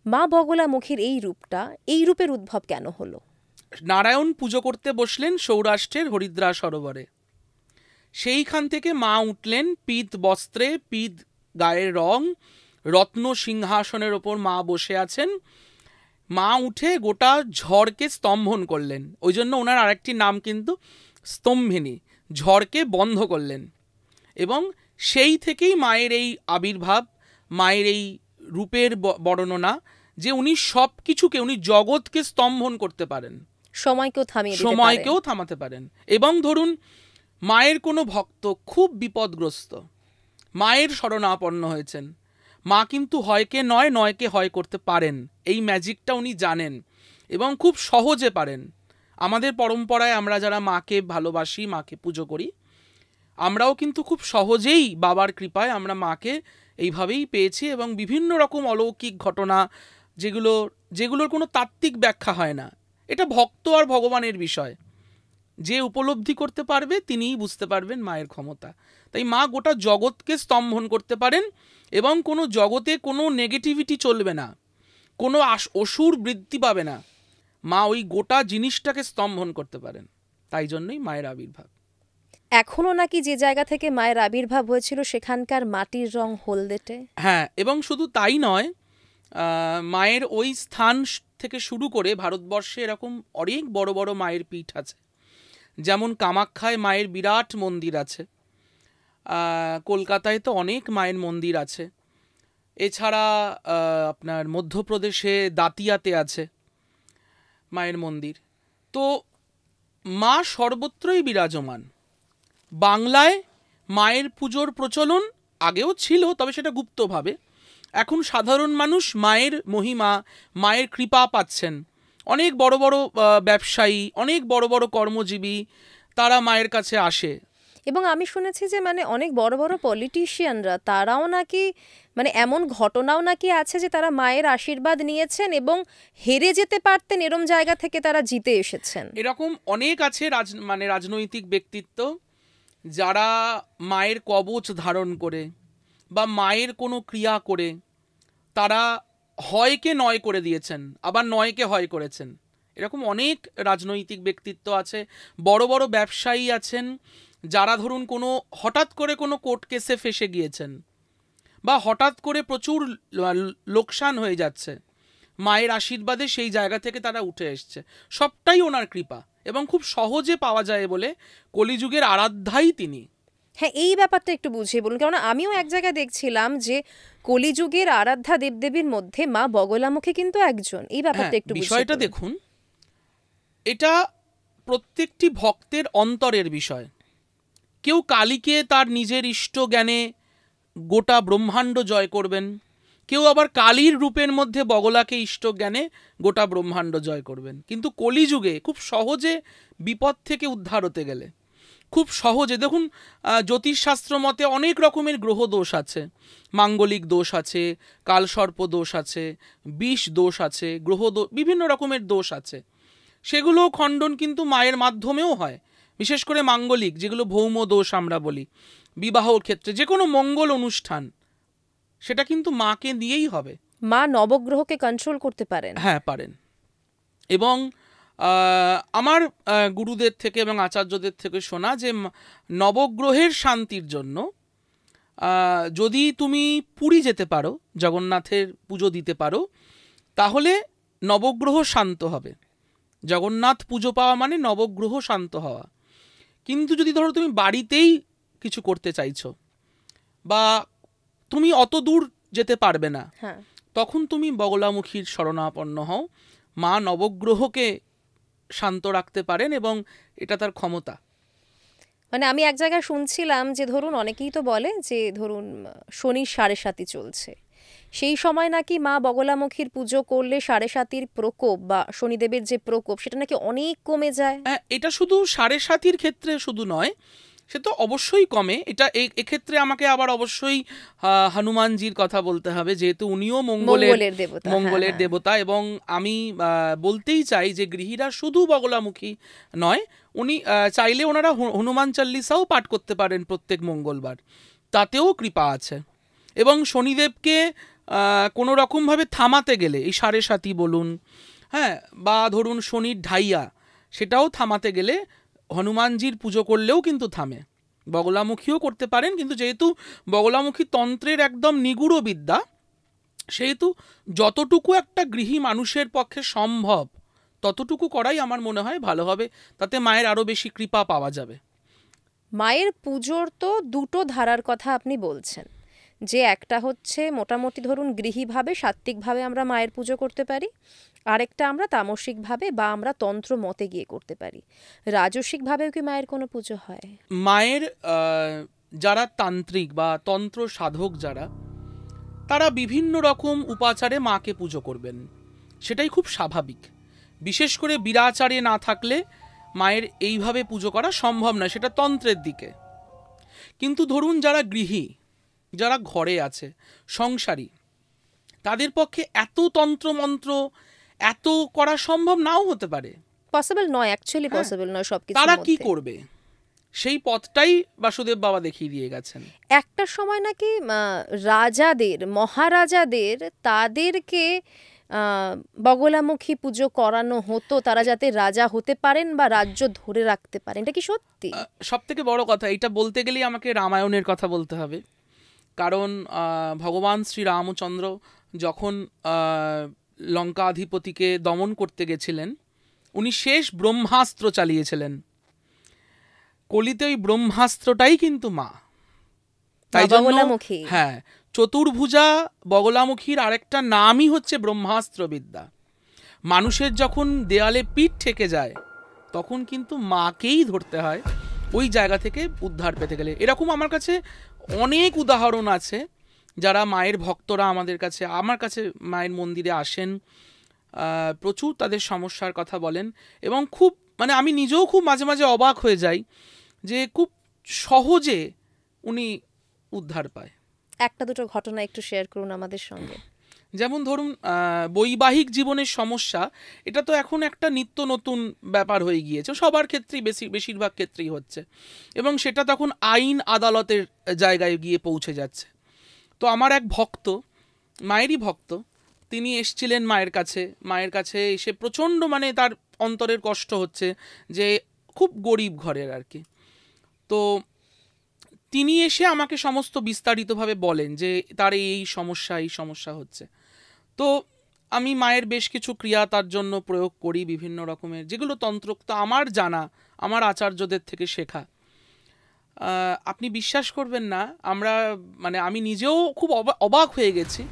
মা বগলামুখীর এই রূপটা, এই রূপের উদ্ভব কেন হলো? নারায়ণ পুজো করতে বসলেন সৌরাষ্ট্রের হরিদ্রা সরোবরে। সেইখান থেকে মা উঠলেন পীত বস্ত্রে, পীত গায়ের রং, রত্ন সিংহাসনের ওপর মা বসে আছেন। মা উঠে গোটা ঝড়কে স্তম্ভন করলেন। ওই জন্য ওনার আরেকটি নাম কিন্তু স্তম্ভিনী। ঝড়কে বন্ধ করলেন এবং সেই থেকেই মায়ের এই আবির্ভাব, মায়ের এই রূপের বর্ণনা, যে উনি সব কিছুকে, উনি জগৎকে স্তম্ভন করতে পারেন, সময়কেও থামাতে পারেন। এবং ধরুন মায়ের কোনো ভক্ত খুব বিপদগ্রস্ত, মায়ের শরণাপন্ন হয়েছেন, মা কিন্তু হয়কে নয়, নয়কে হয় করতে পারেন। এই ম্যাজিকটা উনি জানেন এবং খুব সহজে পারেন। আমাদের পরম্পরায় আমরা যারা মাকে ভালোবাসি, মাকে পুজো করি, আমরাও কিন্তু খুব সহজেই বাবার কৃপায় আমরা মাকে এইভাবেই পেয়েছি। এবং বিভিন্ন রকম অলৌকিক ঘটনা, যেগুলোর কোনো তাত্ত্বিক ব্যাখ্যা হয় না, এটা ভক্ত আর ভগবানের বিষয়। যে উপলব্ধি করতে পারবে তিনিই বুঝতে পারবেন মায়ের ক্ষমতা। তাই মা গোটা জগৎকে স্তম্ভন করতে পারেন এবং কোনো জগতে কোনো নেগেটিভিটি চলবে না, কোনো অসুর বৃদ্ধি পাবে না। মা ওই গোটা জিনিসটাকে স্তম্ভন করতে পারেন। তাই জন্যই মায়ের আবির্ভাব। এখনো নাকি যে জায়গা থেকে মায়ের আবির্ভাব হয়েছিল সেখানকার মাটির রং হলদেটে। হ্যাঁ, এবং শুধু তাই নয়, মায়ের ওই স্থান থেকে শুরু করে ভারতবর্ষে এরকম অনেক বড় বড় মায়ের পীঠ আছে। যেমন কামাখ্যায় মায়ের বিরাট মন্দির আছে, কলকাতায় তো অনেক মায়ের মন্দির আছে। এছাড়া আপনার মধ্যপ্রদেশে দাতিয়াতে আছে মায়ের মন্দির। তো মা সর্বত্রই বিরাজমান। বাংলায় মায়ের পুজোর প্রচলন আগেও ছিল, তবে সেটা গুপ্তভাবে। এখন সাধারণ মানুষ মায়ের মহিমা, মায়ের কৃপা পাচ্ছেন। অনেক বড় বড় ব্যবসায়ী, অনেক বড় বড় কর্মজীবী, তারা মায়ের কাছে আসে। এবং আমি শুনেছি যে মানে অনেক বড় বড় পলিটিশিয়ানরা, তারাও নাকি, মানে এমন ঘটনাও নাকি আছে যে তারা মায়ের আশীর্বাদ নিয়েছেন এবং হেরে যেতে পারতেন, এরম জায়গা থেকে তারা জিতে এসেছেন। এরকম অনেক আছে রাজনৈতিক ব্যক্তিত্ব, যারা মায়ের কবচ ধারণ করে বা মায়ের কোনো ক্রিয়া করে তারা হয়কে নয় করে দিয়েছেন, আবার নয়কে হয় করেছেন। এরকম অনেক রাজনৈতিক ব্যক্তিত্ব আছে, বড় বড় ব্যবসায়ী আছেন, যারা ধরুন কোনো হঠাৎ করে কোনো কোর্ট কেসে ফেসে গিয়েছেন বা হঠাৎ করে প্রচুর লোকসান হয়ে যাচ্ছে, মায়ের আশীর্বাদে সেই জায়গা থেকে তারা উঠে এসছে। সবটাই ওনার কৃপা এবং খুব সহজে পাওয়া যায় বলে কলিযুগের আরাধ্যাই তিনি। হ্যাঁ, এই ব্যাপারটা একটু বুঝিয়ে বলুন, কারণ আমিও এক জায়গায় দেখছিলাম যে কলিযুগের আরাধ্যা দেবদেবীর মধ্যে মা বগলামুখী কিন্তু একজন। এই ব্যাপারটা একটু বিষয়টা দেখুন, এটা প্রত্যেকটি ভক্তের অন্তরের বিষয়। কেউ কালীকে তার নিজের ইষ্ট জ্ঞানে গোটা ব্রহ্মাণ্ড জয় করবেন, কেউ আবার কালীর রূপের মধ্যে বগলাকে ইষ্ট জ্ঞানে গোটা ব্রহ্মাণ্ড জয় করবেন। কিন্তু কলিযুগে খুব সহজে বিপদ থেকে উদ্ধার হতে গেলে খুব সহজে, দেখুন জ্যোতিষশাস্ত্র মতে অনেক রকমের গ্রহ দোষ আছে, মাঙ্গলিক দোষ আছে, কালসর্প দোষ আছে, বিষ দোষ আছে, বিভিন্ন রকমের দোষ আছে। সেগুলো খণ্ডন কিন্তু মায়ের মাধ্যমেও হয়। বিশেষ করে মাঙ্গলিক, যেগুলো ভৌম দোষ আমরা বলি, বিবাহর ক্ষেত্রে যে কোনো মঙ্গল অনুষ্ঠান, সেটা কিন্তু মাকে দিয়েই হবে। মা নবগ্রহকে কন্ট্রোল করতে পারেন। হ্যাঁ, পারেন। এবং আমার গুরুদের থেকে এবং আচার্যদের থেকে শোনা যে নবগ্রহের শান্তির জন্য যদি তুমি পুরী যেতে পারো, জগন্নাথের পুজো দিতে পারো, তাহলে নবগ্রহ শান্ত হবে। জগন্নাথ পুজো পাওয়া মানে নবগ্রহ শান্ত হওয়া। কিন্তু যদি ধরো তুমি বাড়িতেই কিছু করতে চাইছো বা তুমি অত দূর যেতে পারবে না, তখন তুমি বগলামুখীর শরণাপন্ন হও। মা নবগ্রহকে শান্ত রাখতে পারেন এবং এটা তার ক্ষমতা। মানে আমি এক জায়গায় শুনছিলাম যে ধরুন অনেকেই তো বলে যে ধরুন শনির 7.5 চলছে, সেই সময় নাকি মা বগলামুখীর পুজো করলে 7.5 প্রকোপ বা শনিদেবের যে প্রকোপ সেটা নাকি অনেক কমে যায়। এটা শুধু 7.5 ক্ষেত্রে শুধু নয়, সে তো অবশ্যই কমে। এটা এক্ষেত্রে আমাকে আবার অবশ্যই হনুমানজির কথা বলতে হবে, যেহেতু উনিও মঙ্গলের দেবতা। এবং আমি বলতেই চাই যে গৃহীরা শুধু বগলামুখী নয়, উনি চাইলে ওনারা হনুমান চল্লিশাও পাঠ করতে পারেন প্রত্যেক মঙ্গলবার, তাতেও কৃপা আছে। এবং শনিদেবকে কোনো রকমভাবে থামাতে গেলে, এই সাড়ে সাতি বলুন, হ্যাঁ, বা ধরুন শনির ঢাইয়া, সেটাও থামাতে গেলে হনুমানজির পুজো করলেও কিন্তু থামে। বগলামুখীও করতে পারেন, কিন্তু যেহেতু বগলামুখী তন্ত্রের একদম নিগুড় বিদ্যা, সেহেতু যতটুকু একটা গৃহী মানুষের পক্ষে সম্ভব ততটুকু করাই আমার মনে হয় ভালো হবে, তাতে মায়ের আরও বেশি কৃপা পাওয়া যাবে। মায়ের পুজোর তো দুটো ধারার কথা আপনি বলছেন, যে একটা হচ্ছে মোটামুটি ধরুন গৃহীভাবে সাত্ত্বিকভাবে আমরা মায়ের পুজো করতে পারি, আরেকটা আমরা তামসিকভাবে বা আমরা তন্ত্র মতে গিয়ে করতে পারি। রাজসিকভাবেও কি মায়ের কোনো পুজো হয়? মায়ের যারা তান্ত্রিক বা তন্ত্র সাধক যারা, তারা বিভিন্ন রকম উপাচারে মাকে পুজো করবেন, সেটাই খুব স্বাভাবিক। বিশেষ করে বিরাচারে না থাকলে মায়ের এইভাবে পুজো করা সম্ভব না, সেটা তন্ত্রের দিকে। কিন্তু ধরুন যারা গৃহী, যারা ঘরে আছে, সংসারী, তাদের পক্ষে এত তন্ত্র মন্ত্র এত করা সম্ভব নাও হতে পারে, পসিবল নয়, অ্যাকচুয়ালি পসিবল নয় সবকিছু। তারা কি করবে, সেই পথটাই বাসুদেব বাবা দেখিয়ে দিয়ে গেছেন। একটা সময় নাকি রাজাদের, মহারাজাদের, তাদেরকে বগলামুখী পুজো করানো হতো, তারা যাতে রাজা হতে পারেন বা রাজ্য ধরে রাখতে পারেন। এটা কি সত্যি? সব থেকে বড় কথা, এটা বলতে গেলেই আমাকে রামায়ণের কথা বলতে হবে। কারণ ভগবান শ্রী রামচন্দ্র যখন লঙ্কাধিপতিকে দমন করতে গেছিলেন, উনি শেষ ব্রহ্মাস্ত্র চালিয়েছিলেন। কলিতে ওই ব্রহ্মাস্ত্রটাই কিন্তু মা। তাই জন্য বগলামুখী, হ্যাঁ, চতুর্ভুজা বগলামুখীর আরেকটা নামই হচ্ছে ব্রহ্মাস্ত্র বিদ্যা। মানুষের যখন দেয়ালে পিঠ ঠেকে যায়, তখন কিন্তু মাকেই ধরতে হয় ওই জায়গা থেকে উদ্ধার পেতে গেলে। এরকম আমার কাছে অনেক উদাহরণ আছে, যারা মায়ের ভক্তরা আমার কাছে মায়ের মন্দিরে আসেন, প্রচুর তাদের সমস্যার কথা বলেন, এবং খুব মানে আমি নিজেও খুব মাঝে মাঝে অবাক হয়ে যাই যে খুব সহজে উনি উদ্ধার পায়। একটা দুটো ঘটনা একটু শেয়ার করুন আমাদের সঙ্গে। যেমন ধরুন বৈবাহিক জীবনের সমস্যা, এটা তো এখন একটা নিত্য নতুন ব্যাপার হয়ে গিয়েছে, সবার ক্ষেত্রেই বেশিরভাগ ক্ষেত্রেই হচ্ছে, এবং সেটা তখন আইন আদালতের জায়গায় গিয়ে পৌঁছে যাচ্ছে। তো আমার এক ভক্ত, মায়েরই ভক্ত, তিনি এসছিলেন মায়ের কাছে এসে প্রচণ্ড মানে তার অন্তরের কষ্ট হচ্ছে, যে খুব গরিব ঘরের আর কি। তো তিনি এসে আমাকে সমস্ত বিস্তারিতভাবে বলেন যে তার এই সমস্যা হচ্ছে। তো আমি মায়ের বেশ কিছু ক্রিয়া তার জন্য প্রয়োগ করি, বিভিন্ন রকমের, যেগুলো তন্ত্রোক্ত আমার জানা, আমার আচার্যদের থেকে শেখা। আপনি বিশ্বাস করবেন না, আমি নিজেও খুব অবাক হয়ে গেছি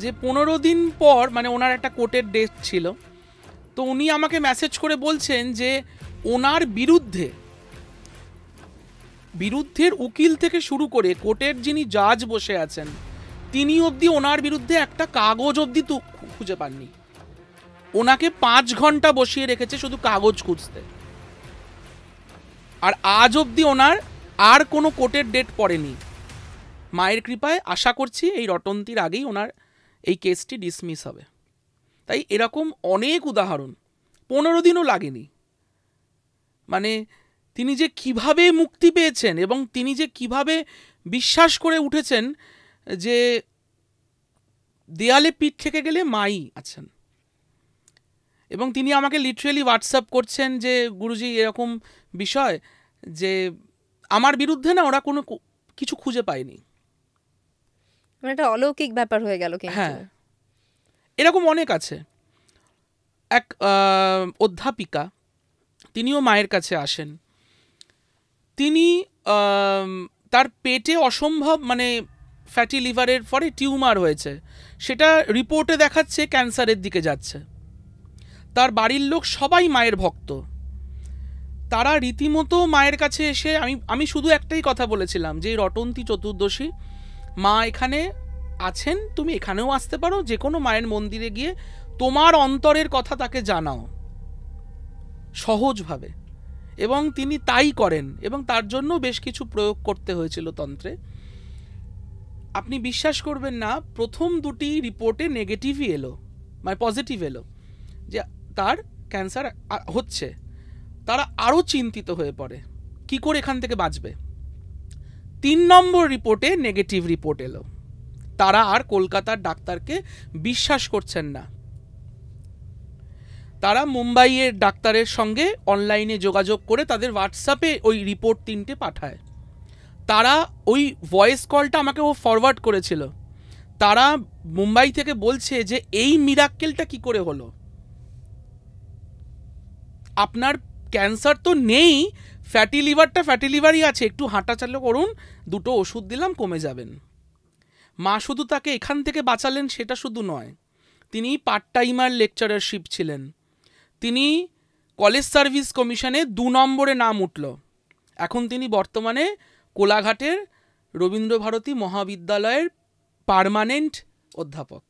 যে 15 দিন পর, মানে ওনার একটা কোর্টের ডেট ছিল, তো উনি আমাকে মেসেজ করে বলছেন যে ওনার বিরুদ্ধের উকিল থেকে শুরু করে কোর্টের যিনি জাজ বসে আছেন, তিনি অবধি ওনার বিরুদ্ধে একটা কাগজ অবধি তো খুঁজে পাননি। ওনাকে 5 ঘন্টা বসিয়ে রেখেছে শুধু কাগজ খুঁজতে, আর আজ অবধি ওনার আর কোনো কোর্টের ডেট পড়েনি। মায়ের কৃপায় আশা করছি এই রটন্তির আগেই ওনার এই কেসটি ডিসমিস হবে। তাই এরকম অনেক উদাহরণ, 15 দিনও লাগেনি। মানে তিনি যে কিভাবে মুক্তি পেয়েছেন, এবং তিনি যে কিভাবে বিশ্বাস করে উঠেছেন যে দেয়ালে পিঠ থেকে গেলে মাই আছেন। এবং তিনি আমাকে লিটারেলি হোয়াটসঅ্যাপ করছেন যে গুরুজি এরকম বিষয়, যে আমার বিরুদ্ধে না ওরা কোনো কিছু খুঁজে পায়নি। মানে একটা অলৌকিক ব্যাপার হয়ে গেল। কিন্তু হ্যাঁ, এরকম অনেক আছে। এক অধ্যাপিকা, তিনিও মায়ের কাছে আসেন। তিনি তার পেটে অসম্ভব মানে ফ্যাটি লিভারের ফলে টিউমার হয়েছে, সেটা রিপোর্টে দেখাচ্ছে ক্যান্সারের দিকে যাচ্ছে। তার বাড়ির লোক সবাই মায়ের ভক্ত, তারা রীতিমতো মায়ের কাছে এসে আমি শুধু একটাই কথা বলেছিলাম যে রটন্তী চতুর্দশী মা এখানে আছেন, তুমি এখানেও আসতে পারো, যে কোনো মায়ের মন্দিরে গিয়ে তোমার অন্তরের কথা তাকে জানাও সহজভাবে। এবং তিনি তাই করেন, এবং তার জন্য বেশ কিছু প্রয়োগ করতে হয়েছিল তন্ত্রে। আপনি বিশ্বাস করবেন না, প্রথম 2টি রিপোর্টে নেগেটিভই এলো, মানে পজিটিভ এলো যে তার ক্যান্সার হচ্ছে। তারা আরও চিন্তিত হয়ে পড়ে কি করে এখান থেকে বাঁচবে। 3 নম্বর রিপোর্টে নেগেটিভ রিপোর্ট এলো। তারা আর কলকাতার ডাক্তারকে বিশ্বাস করছেন না। তারা মুম্বাইয়ের ডাক্তারের সঙ্গে অনলাইনে যোগাযোগ করে তাদের হোয়াটসঅ্যাপে ওই রিপোর্ট 3টে পাঠায়। তারা ওই ভয়েস কলটা আমাকে ও ফরওয়ার্ড করেছিল। তারা মুম্বাই থেকে বলছে যে এই মিরাক্কেলটা কি করে হলো, আপনার ক্যান্সার তো নেই, ফ্যাটি লিভারই আছে, একটু হাঁটাচলা করুন, 2টো ওষুধ দিলাম, কমে যাবেন। মা শুধু তাকে এখান থেকে বাঁচালেন সেটা শুধু নয়, তিনি পার্ট টাইমার লেকচারারশিপ ছিলেন। তিনি কলেজ সার্ভিস কমিশনে 2 নম্বরে নাম উঠল। এখন তিনি বর্তমানে কোলাঘাটের রবীন্দ্রভারতী মহাবিদ্যালয়ের পার্মানেন্ট অধ্যাপক।